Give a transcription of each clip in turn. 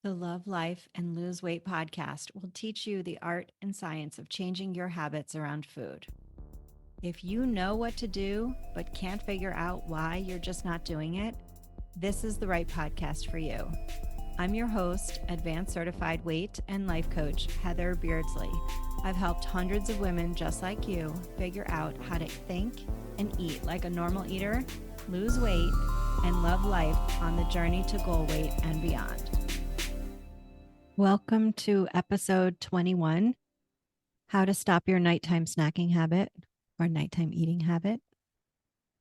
The Love Life and Lose Weight podcast will teach you the art and science of changing your habits around food. If you know what to do, but can't figure out why you're just not doing it, this is the right podcast for you. I'm your host, Advanced Certified Weight and Life Coach, Heather Beardsley. I've helped hundreds of women just like you figure out how to think and eat like a normal eater, lose weight, and love life on the journey to goal weight and beyond. Welcome to episode 21, How to Stop Your Nighttime Snacking Habit or Nighttime Eating Habit.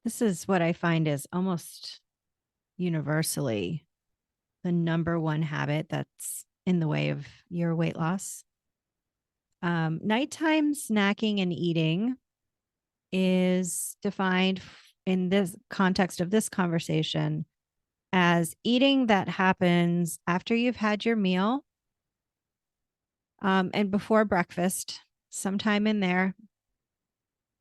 This is what I find is almost universally the number one habit that's in the way of your weight loss. Nighttime snacking and eating is defined in this context of this conversation as eating that happens after you've had your meal and before breakfast, sometime in there.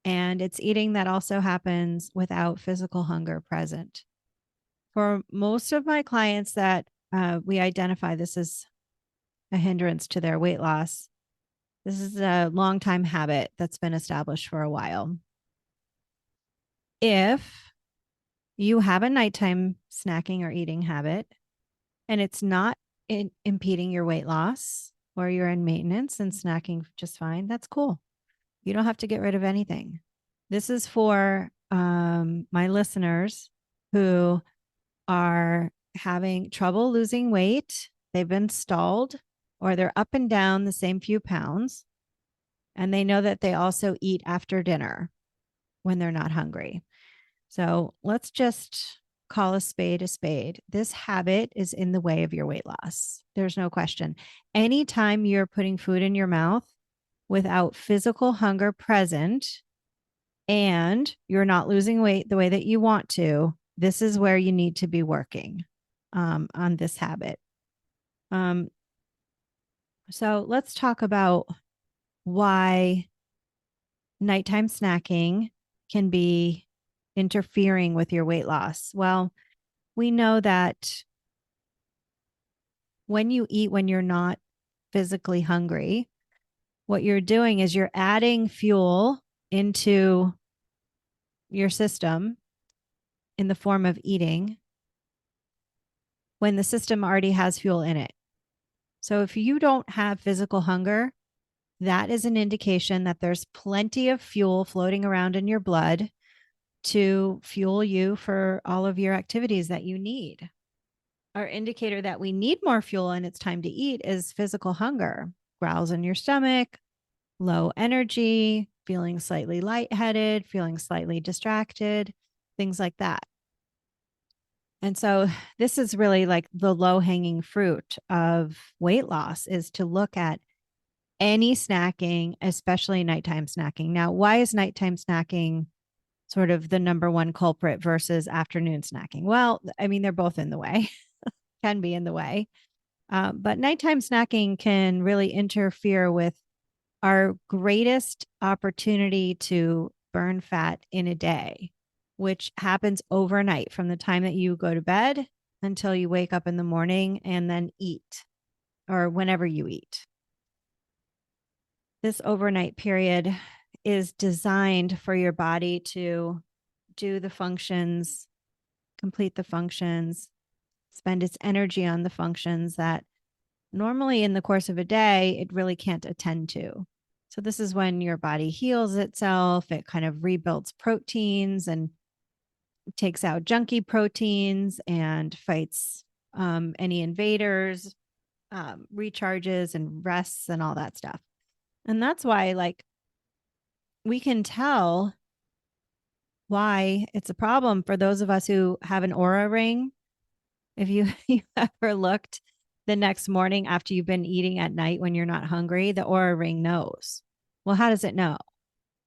And it's eating that also happens without physical hunger present. For most of my clients that we identify this as a hindrance to their weight loss, this is a long time habit that's been established for a while. If you have a nighttime snacking or eating habit and it's not impeding your weight loss, or you're in maintenance and snacking just fine, that's cool. You don't have to get rid of anything. This is for my listeners who are having trouble losing weight. They've been stalled or they're up and down the same few pounds. And they know that they also eat after dinner when they're not hungry. So let's just call a spade a spade. This habit is in the way of your weight loss. There's no question. Anytime you're putting food in your mouth without physical hunger present and you're not losing weight the way that you want to, this is where you need to be working on this habit. So let's talk about why nighttime snacking can be interfering with your weight loss. Well, we know that when you eat when you're not physically hungry, what you're doing is you're adding fuel into your system in the form of eating when the system already has fuel in it. So if you don't have physical hunger, that is an indication that there's plenty of fuel floating around in your blood to fuel you for all of your activities that you need. Our indicator that we need more fuel and it's time to eat is physical hunger, growls in your stomach, low energy, feeling slightly lightheaded, feeling slightly distracted, things like that. And so this is really like the low hanging fruit of weight loss, is to look at any snacking, especially nighttime snacking. Now, why is nighttime snacking sort of the number one culprit versus afternoon snacking? Well, I mean, they're both in the way, can be in the way. But nighttime snacking can really interfere with our greatest opportunity to burn fat in a day, which happens overnight from the time that you go to bed until you wake up in the morning and then eat, or whenever you eat. This overnight period is designed for your body to do the functions, complete the functions, spend its energy on the functions that normally in the course of a day, it really can't attend to. So this is when your body heals itself. It kind of rebuilds proteins and takes out junky proteins and fights any invaders, recharges and rests and all that stuff. And that's why, like, we can tell why it's a problem for those of us who have an Oura ring. If you ever looked the next morning after you've been eating at night when you're not hungry, the Oura ring knows. Well, how does it know?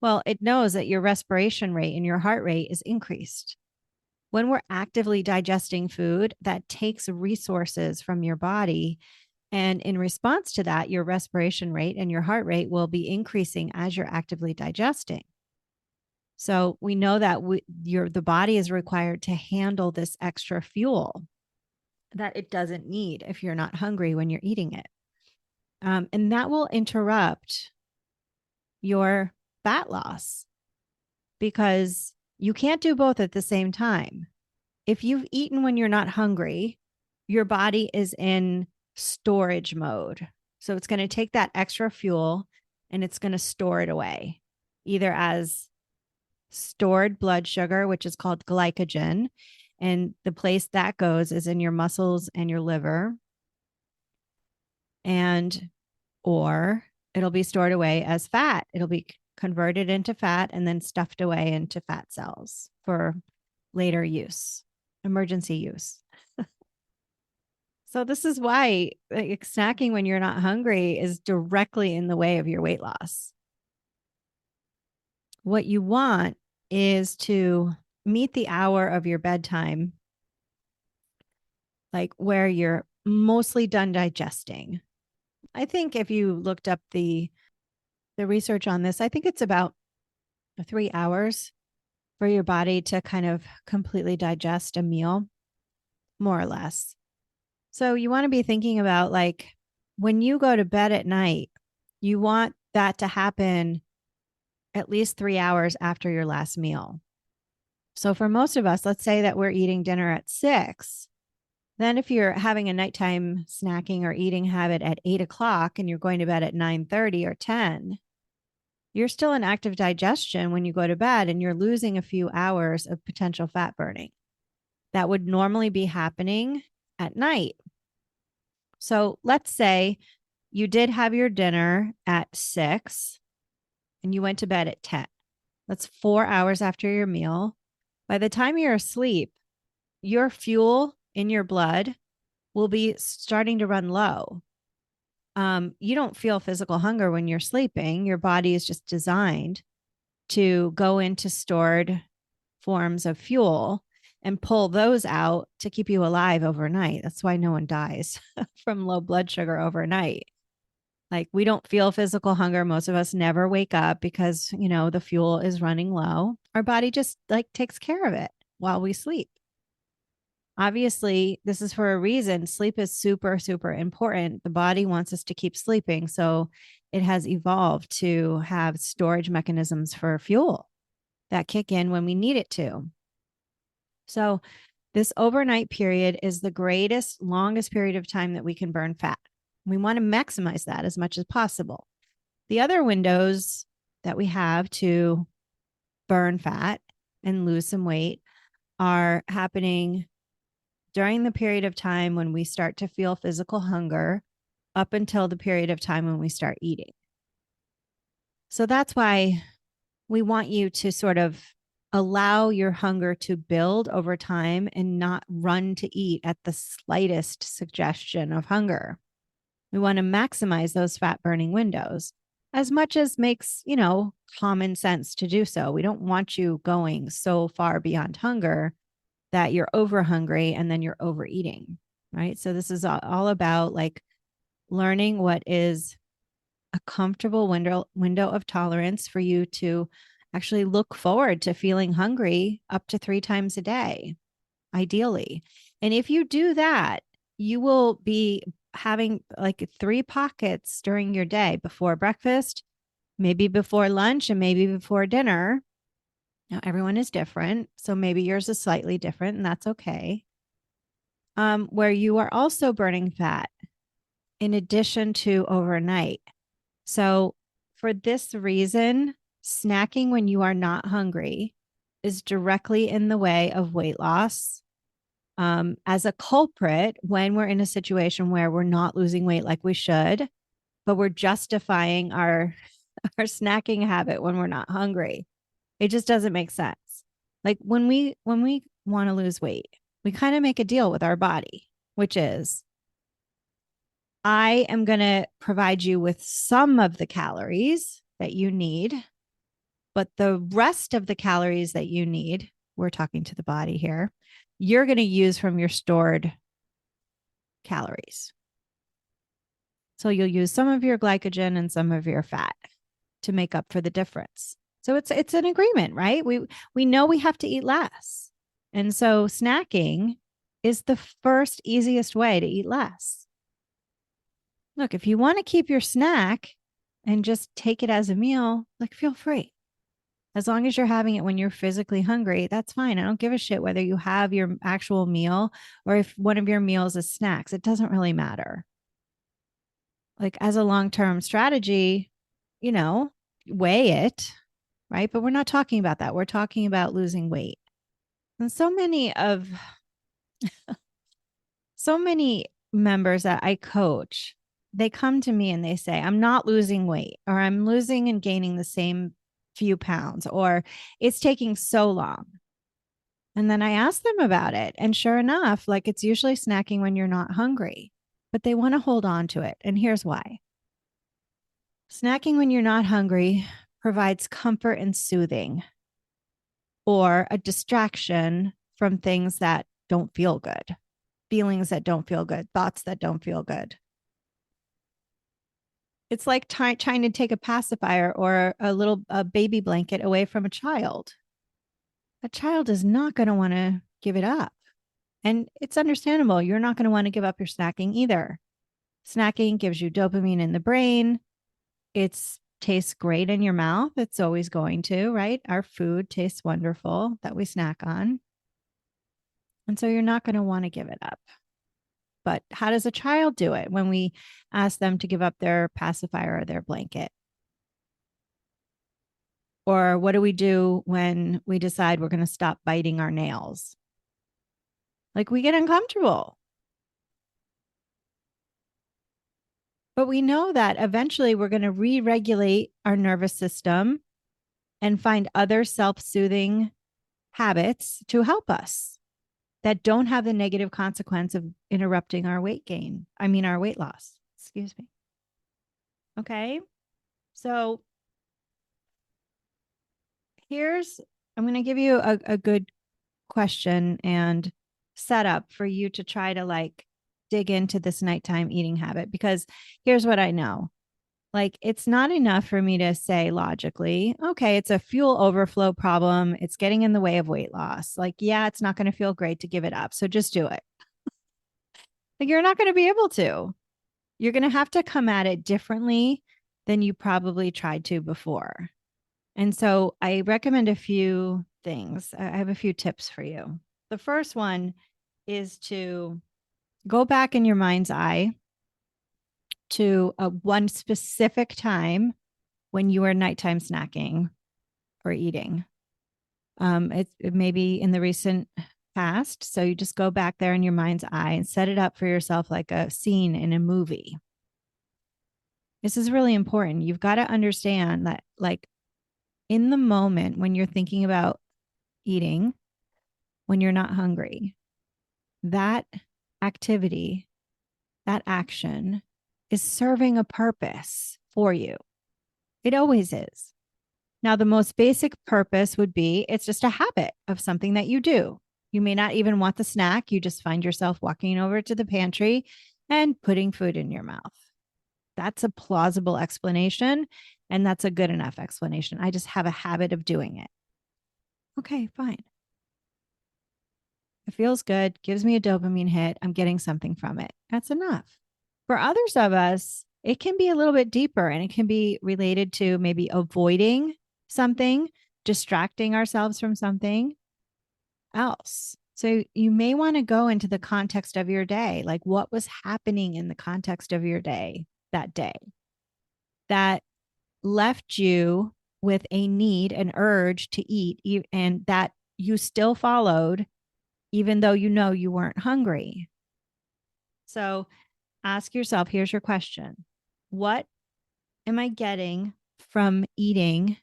Well, it knows that your respiration rate and your heart rate is increased. When we're actively digesting food, that takes resources from your body. And in response to that, your respiration rate and your heart rate will be increasing as you're actively digesting. So we know that the body is required to handle this extra fuel. that it doesn't need if you're not hungry when you're eating it. And that will interrupt your fat loss because you can't do both at the same time. If you've eaten when you're not hungry, your body is in storage mode. So it's going to take that extra fuel and it's going to store it away, either as stored blood sugar, which is called glycogen. And the place that goes is in your muscles and your liver. And, or it'll be stored away as fat. It'll be converted into fat and then stuffed away into fat cells for later use, emergency use. So this is why snacking when you're not hungry is directly in the way of your weight loss. What you want is to meet the hour of your bedtime, like where you're mostly done digesting. I think if you looked up the research on this, I think it's about 3 hours for your body to kind of completely digest a meal, more or less. So you want to be thinking about, like, when you go to bed at night, you want that to happen at least 3 hours after your last meal. So for most of us, let's say that we're eating dinner at 6. Then if you're having a nighttime snacking or eating habit at 8 o'clock and you're going to bed at 9:30 or 10, you're still in active digestion when you go to bed and you're losing a few hours of potential fat burning that would normally be happening at night. So let's say you did have your dinner at 6 and you went to bed at 10. That's 4 hours after your meal. By the time you're asleep, your fuel in your blood will be starting to run low. You don't feel physical hunger when you're sleeping. Your body is just designed to go into stored forms of fuel and pull those out to keep you alive overnight. That's why no one dies from low blood sugar overnight. Like, we don't feel physical hunger. Most of us never wake up because, the fuel is running low. Our body just like takes care of it while we sleep. Obviously, this is for a reason. Sleep is super, super important. The body wants us to keep sleeping. So it has evolved to have storage mechanisms for fuel that kick in when we need it to. So this overnight period is the greatest, longest period of time that we can burn fat. We want to maximize that as much as possible. The other windows that we have to burn fat and lose some weight are happening during the period of time when we start to feel physical hunger up until the period of time when we start eating. So that's why we want you to sort of allow your hunger to build over time and not run to eat at the slightest suggestion of hunger. We want to maximize those fat burning windows as much as makes, common sense to do so. We don't want you going so far beyond hunger that you're over hungry and then you're overeating, right? So this is all about like learning what is a comfortable window of tolerance for you to actually look forward to feeling hungry up to 3 times a day, ideally. And if you do that, you will be having like 3 pockets during your day: before breakfast, maybe before lunch, and maybe before dinner. Now, everyone is different, so maybe yours is slightly different, and that's okay. Where you are also burning fat in addition to overnight. So for this reason, snacking when you are not hungry is directly in the way of weight loss. As a culprit, when we're in a situation where we're not losing weight like we should, but we're justifying our snacking habit when we're not hungry. It just doesn't make sense. Like when we want to lose weight, we kind of make a deal with our body, which is, I am going to provide you with some of the calories that you need, but the rest of the calories that you need, we're talking to the body here, you're going to use from your stored calories. So you'll use some of your glycogen and some of your fat to make up for the difference. So it's an agreement, right? We know we have to eat less. And so snacking is the first easiest way to eat less. Look, if you want to keep your snack and just take it as a meal, like feel free. As long as you're having it when you're physically hungry, that's fine. I don't give a shit whether you have your actual meal or if one of your meals is snacks. It doesn't really matter. Like as a long-term strategy, you know, weigh it, right? But we're not talking about that. We're talking about losing weight. And so many members that I coach, they come to me and they say, I'm not losing weight, or I'm losing and gaining the same few pounds, or it's taking so long. And then I ask them about it. And sure enough, like it's usually snacking when you're not hungry, but they want to hold on to it. And here's why. Snacking when you're not hungry provides comfort and soothing, or a distraction from things that don't feel good, feelings that don't feel good, thoughts that don't feel good. It's like trying to take a pacifier or a baby blanket away from a child. A child is not going to want to give it up. And it's understandable. You're not going to want to give up your snacking either. Snacking gives you dopamine in the brain. It tastes great in your mouth. It's always going to, right? Our food tastes wonderful that we snack on. And so you're not going to want to give it up. But how does a child do it when we ask them to give up their pacifier or their blanket? Or what do we do when we decide we're going to stop biting our nails? Like we get uncomfortable. But we know that eventually we're going to re-regulate our nervous system and find other self-soothing habits to help us that don't have the negative consequence of interrupting our weight gain. I mean, our weight loss. Excuse me. Okay. So I'm going to give you a good question and setup for you to try to like dig into this nighttime eating habit, because here's what I know. Like, it's not enough for me to say logically, okay, it's a fuel overflow problem. It's getting in the way of weight loss. Like, yeah, it's not going to feel great to give it up. So just do it. Like, you're not going to be able to. You're going to have to come at it differently than you probably tried to before. And so I recommend a few things. I have a few tips for you. The first one is to go back in your mind's eye to one specific time when you were nighttime snacking or eating. It may be in the recent past. So you just go back there in your mind's eye and set it up for yourself like a scene in a movie. This is really important. You've got to understand that, like, in the moment when you're thinking about eating, when you're not hungry, that activity, that action is serving a purpose for you. It always is. Now, the most basic purpose would be it's just a habit of something that you do. You may not even want the snack. You just find yourself walking over to the pantry and putting food in your mouth. That's a plausible explanation. And that's a good enough explanation. I just have a habit of doing it. Okay, fine. It feels good, gives me a dopamine hit. I'm getting something from it. That's enough. For others of us, it can be a little bit deeper, and it can be related to maybe avoiding something, distracting ourselves from something else. So you may want to go into the context of your day, like what was happening in the context of your day that left you with a need, an urge to eat, and that you still followed, even though you know you weren't hungry. So ask yourself, here's your question. What am I getting from eating,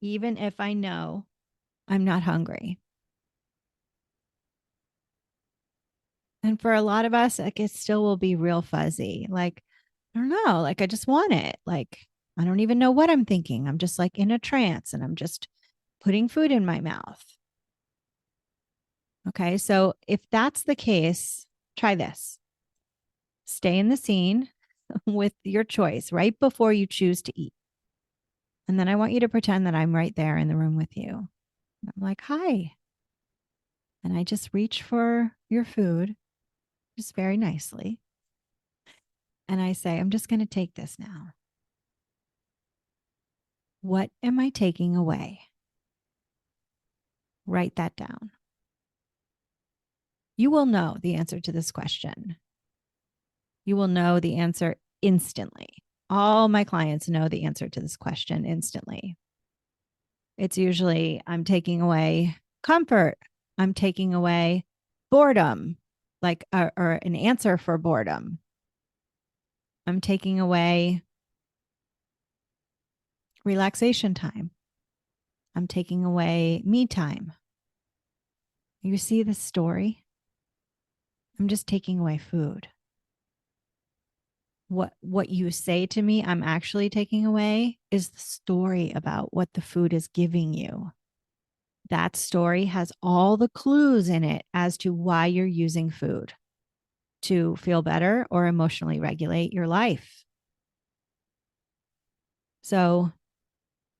even if I know I'm not hungry? And for a lot of us, like it still will be real fuzzy. Like, I don't know, like I just want it. Like, I don't even know what I'm thinking. I'm just like in a trance and I'm just putting food in my mouth. Okay. So if that's the case, try this. Stay in the scene with your choice right before you choose to eat. And then I want you to pretend that I'm right there in the room with you. I'm like, hi, And I just reach for your food, just very nicely. And I say, I'm just going to take this now. What am I taking away? Write that down. You will know the answer to this question. You will know the answer instantly. All my clients know the answer to this question instantly. It's usually, I'm taking away comfort. I'm taking away boredom, like, or an answer for boredom. I'm taking away relaxation time. I'm taking away me time. You see the story? I'm just taking away food. What you say to me, I'm actually taking away is the story about what the food is giving you. That story has all the clues in it as to why you're using food to feel better or emotionally regulate your life. So,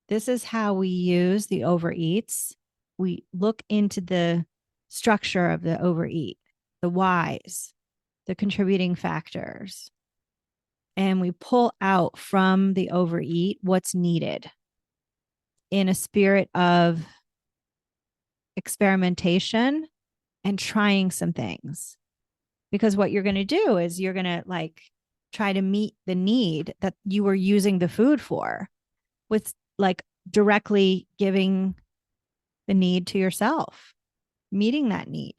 this is how we use the overeats. We look into the structure of the overeat, the whys, the contributing factors, and we pull out from the overeat what's needed in a spirit of experimentation and trying some things. Because what you're going to do is you're going to like try to meet the need that you were using the food for with like directly giving the need to yourself, meeting that need.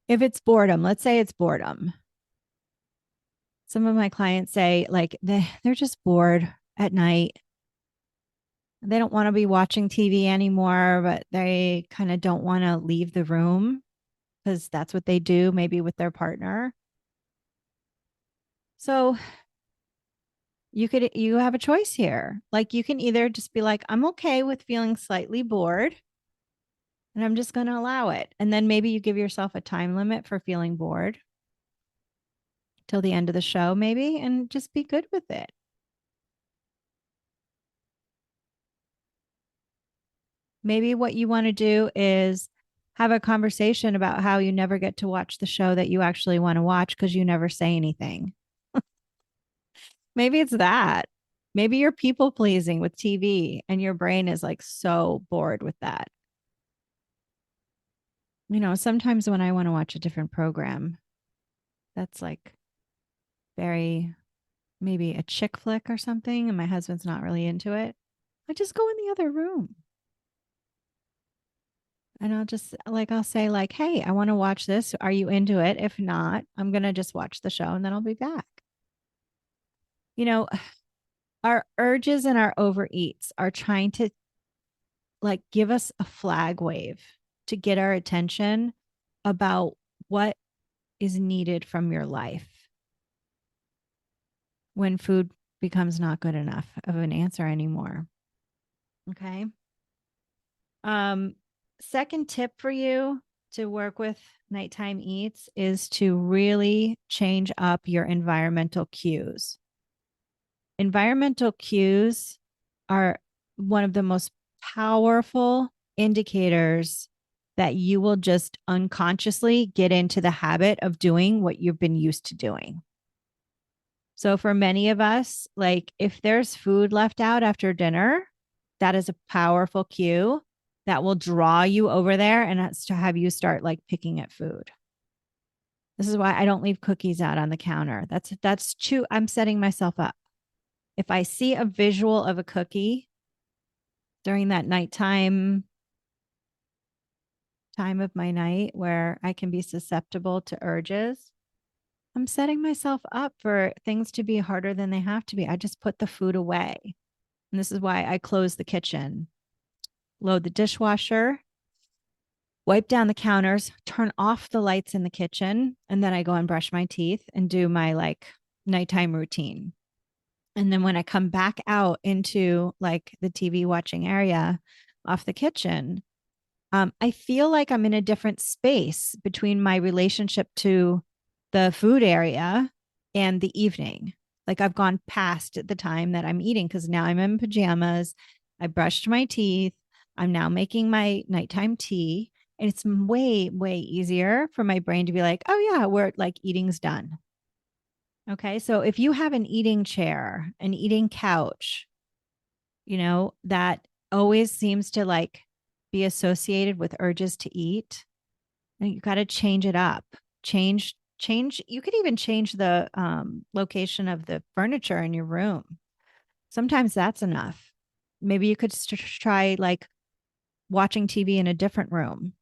If it's boredom, let's say it's boredom. Some of my clients say like they're just bored at night. They don't want to be watching TV anymore, but they kind of don't want to leave the room because that's what they do, maybe with their partner. So you have a choice here. Like you can either just be like, I'm okay with feeling slightly bored and I'm just going to allow it. And then maybe you give yourself a time limit for feeling bored till the end of the show, maybe, and just be good with it. Maybe what you want to do is have a conversation about how you never get to watch the show that you actually want to watch because you never say anything. Maybe it's that. Maybe you're people pleasing with TV and your brain is like so bored with that. You know, sometimes when I want to watch a different program that's like very maybe a chick flick or something, and my husband's not really into it, I just go in the other room. And I'll just like, I'll say, like, hey, I want to watch this. Are you into it? If not, I'm going to just watch the show and then I'll be back. You know, our urges and our overeats are trying to like give us a flag wave to get our attention about what is needed from your life when food becomes not good enough of an answer anymore. Okay. Um, Second tip for you to work with nighttime eats is to really change up your environmental cues. Environmental cues are one of the most powerful indicators that you will just unconsciously get into the habit of doing what you've been used to doing. So for many of us, like if there's food left out after dinner, that is a powerful cue that will draw you over there and that's to have you start like picking at food. This is why I don't leave cookies out on the counter. That's too, I'm setting myself up. If I see a visual of a cookie during that nighttime time of my night where I can be susceptible to urges, I'm setting myself up for things to be harder than they have to be. I just put the food away. And this is why I close the kitchen, load the dishwasher, wipe down the counters, turn off the lights in the kitchen, and then I go and brush my teeth and do my like nighttime routine. And then when I come back out into like the TV watching area off the kitchen, I feel like I'm in a different space between my relationship to the food area and the evening. Like I've gone past the time that I'm eating because now I'm in pajamas. I brushed my teeth. I'm now making my nighttime tea. It's way, way easier for my brain to be like, oh, yeah, we're like eating's done. Okay. So if you have an eating chair, an eating couch, that always seems to like be associated with urges to eat, and you got to change it up. Change. You could even change the location of the furniture in your room. Sometimes that's enough. Maybe you could try like watching TV in a different room,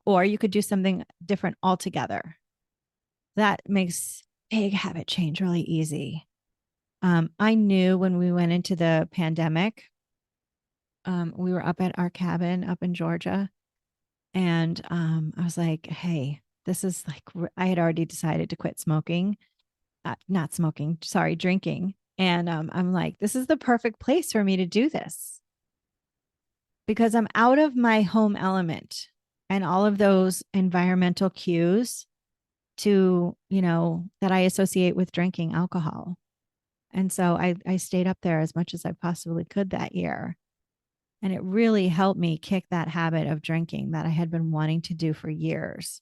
or you could do something different altogether. That makes big habit change really easy. I knew when we went into the pandemic, we were up at our cabin up in Georgia, and I was like, hey, this is like, I had already decided to quit smoking, not smoking, sorry, drinking. And I'm like, this is the perfect place for me to do this because I'm out of my home element and all of those environmental cues that I associate with drinking alcohol. And so I stayed up there as much as I possibly could that year. And it really helped me kick that habit of drinking that I had been wanting to do for years.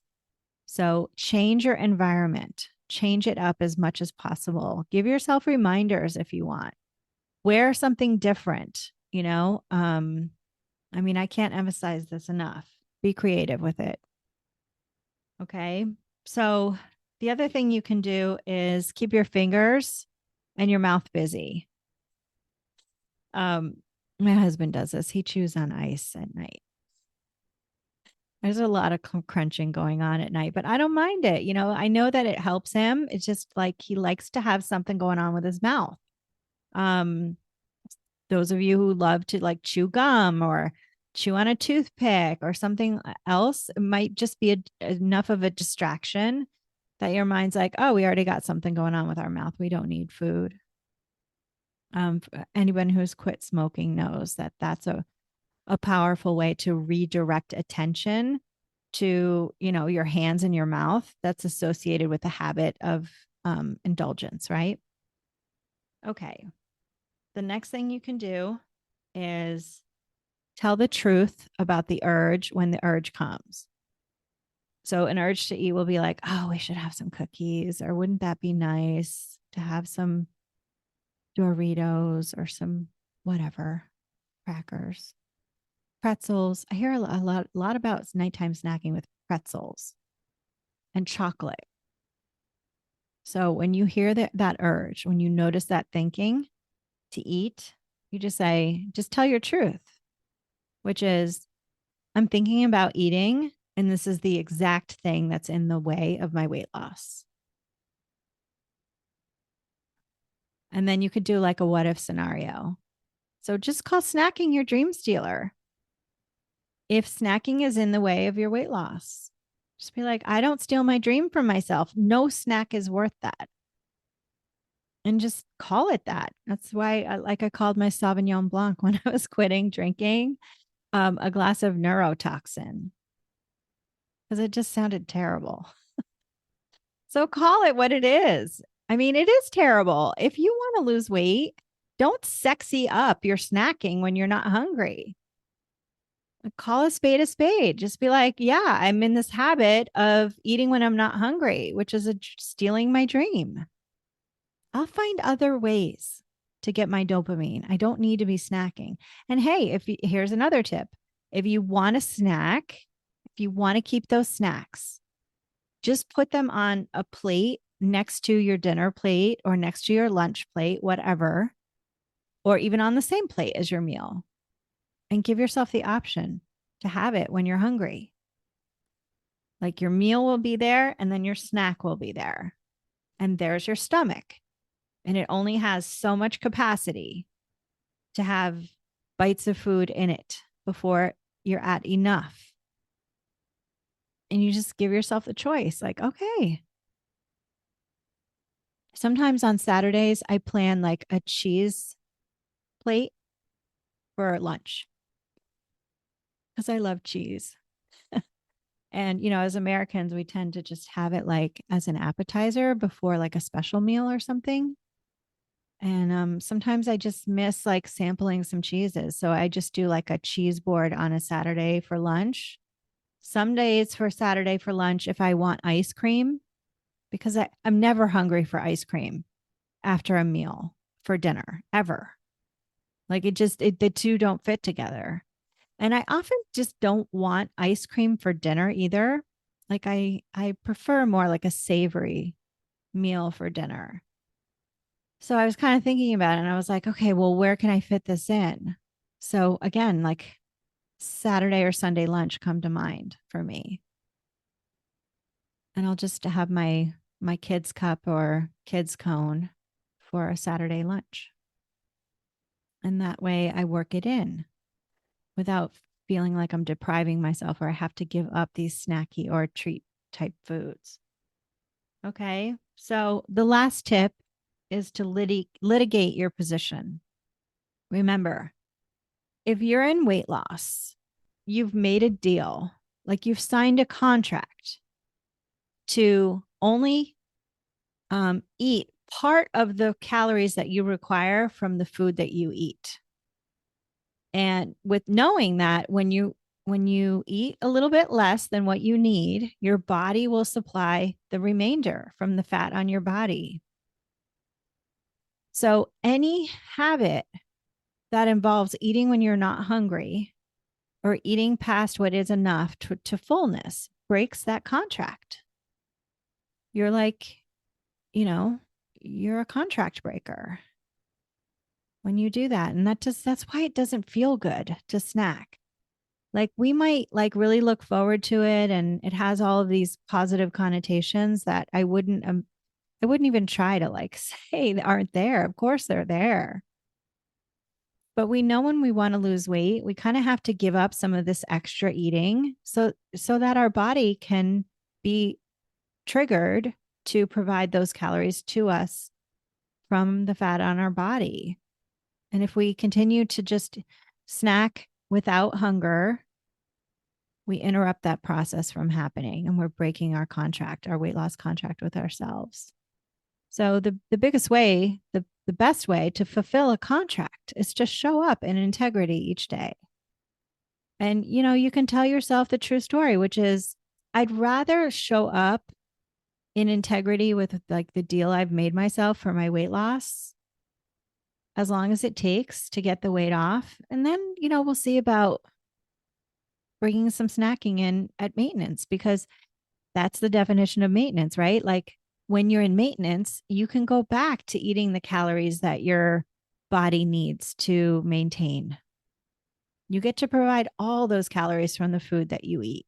So change your environment, change it up as much as possible. Give yourself reminders if you want. Wear something different, I mean, I can't emphasize this enough. Be creative with it. Okay. So the other thing you can do is keep your fingers and your mouth busy. Um, my husband does this. He chews on ice at night. There's a lot of crunching going on at night, but I don't mind it. I know that it helps him. It's just like he likes to have something going on with his mouth. Um, those of you who love to like chew gum or chew on a toothpick or something else, it might just be enough of a distraction that your mind's like, oh, we already got something going on with our mouth. We don't need food. Anyone who's quit smoking knows that that's a powerful way to redirect attention to, your hands and your mouth that's associated with the habit of indulgence, right? Okay. The next thing you can do is tell the truth about the urge when the urge comes. So an urge to eat will be like, oh, we should have some cookies, or wouldn't that be nice to have some Doritos or some whatever, crackers, pretzels. I hear a lot about nighttime snacking with pretzels and chocolate. So when you hear that urge, when you notice that thinking to eat, you just tell your truth, which is, I'm thinking about eating, and this is the exact thing that's in the way of my weight loss. And then you could do like a what if scenario. So just call snacking your dream stealer. If snacking is in the way of your weight loss, just be like, I don't steal my dream from myself. No snack is worth that. And just call it that. That's why I called my Sauvignon Blanc when I was quitting drinking, a glass of neurotoxin, because it just sounded terrible. So call it what it is. I mean, it is terrible. If you want to lose weight, don't sexy up your snacking when you're not hungry. Call a spade a spade. Just be like, yeah, I'm in this habit of eating when I'm not hungry, which is stealing my dream. I'll find other ways to get my dopamine. I don't need to be snacking. And hey, here's another tip. If you want a snack, if you want to keep those snacks, just put them on a plate next to your dinner plate or next to your lunch plate, whatever, or even on the same plate as your meal, and give yourself the option to have it when you're hungry. Like your meal will be there and then your snack will be there. And there's your stomach. And it only has so much capacity to have bites of food in it before you're at enough. And you just give yourself the choice like, okay. Sometimes on Saturdays, I plan like a cheese plate for lunch because I love cheese. And, as Americans, we tend to just have it like as an appetizer before like a special meal or something. And sometimes I just miss like sampling some cheeses. So I just do like a cheese board on a Saturday for lunch. some days for Saturday for lunch, if I want ice cream, because I'm never hungry for ice cream after a meal for dinner, ever. Like the two don't fit together. And I often just don't want ice cream for dinner either. Like I prefer more like a savory meal for dinner. So I was kind of thinking about it and I was like, okay, well, where can I fit this in? So again, like Saturday or Sunday lunch come to mind for me. And I'll just have my kids cup or kids cone for a Saturday lunch. And that way I work it in without feeling like I'm depriving myself or I have to give up these snacky or treat type foods. Okay. So the last tip is to litigate your position. Remember, if you're in weight loss, you've made a deal, like you've signed a contract to only eat part of the calories that you require from the food that you eat. And with knowing that when you eat a little bit less than what you need, your body will supply the remainder from the fat on your body. So any habit that involves eating when you're not hungry or eating past what is enough to fullness breaks that contract. You're like, you're a contract breaker when you do that. And that's why it doesn't feel good to snack. Like we might like really look forward to it and it has all of these positive connotations that I wouldn't even try to like say that aren't there. Of course they're there. But we know when we want to lose weight, we kind of have to give up some of this extra eating so that our body can be triggered to provide those calories to us from the fat on our body. And if we continue to just snack without hunger, we interrupt that process from happening and we're breaking our contract, our weight loss contract with ourselves. So the biggest way, the best way to fulfill a contract is to show up in integrity each day. And, you can tell yourself the true story, which is I'd rather show up in integrity with like the deal I've made myself for my weight loss, as long as it takes to get the weight off. And then, we'll see about bringing some snacking in at maintenance, because that's the definition of maintenance, right? Like when you're in maintenance, you can go back to eating the calories that your body needs to maintain. You get to provide all those calories from the food that you eat.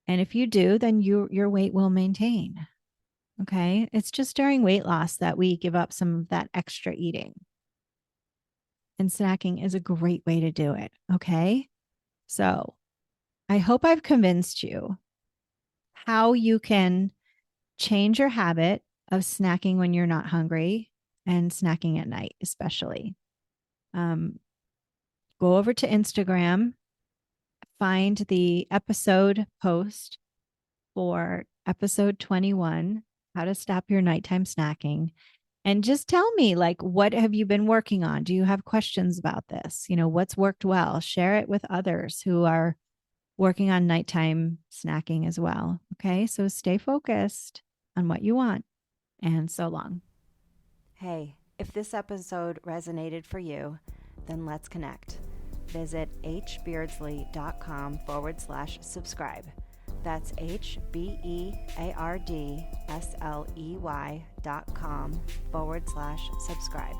And if you do, then your weight will maintain. Okay. It's just during weight loss that we give up some of that extra eating. And snacking is a great way to do it. Okay. So I hope I've convinced you how you can change your habit of snacking when you're not hungry and snacking at night, especially. Go over to Instagram, find the episode post for episode 21, how to stop your nighttime snacking. And just tell me, like, what have you been working on? Do you have questions about this? What's worked well? Share it with others who are working on nighttime snacking as well. Okay. So stay focused on what you want. And so long. Hey, if this episode resonated for you, then let's connect. Visit hbeardsley.com/subscribe. That's HBEARDSLEY.com/subscribe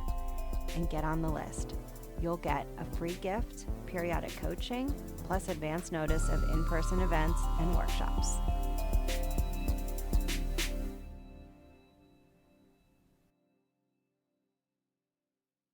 and get on the list. You'll get a free gift, periodic coaching, plus advance notice of in-person events and workshops.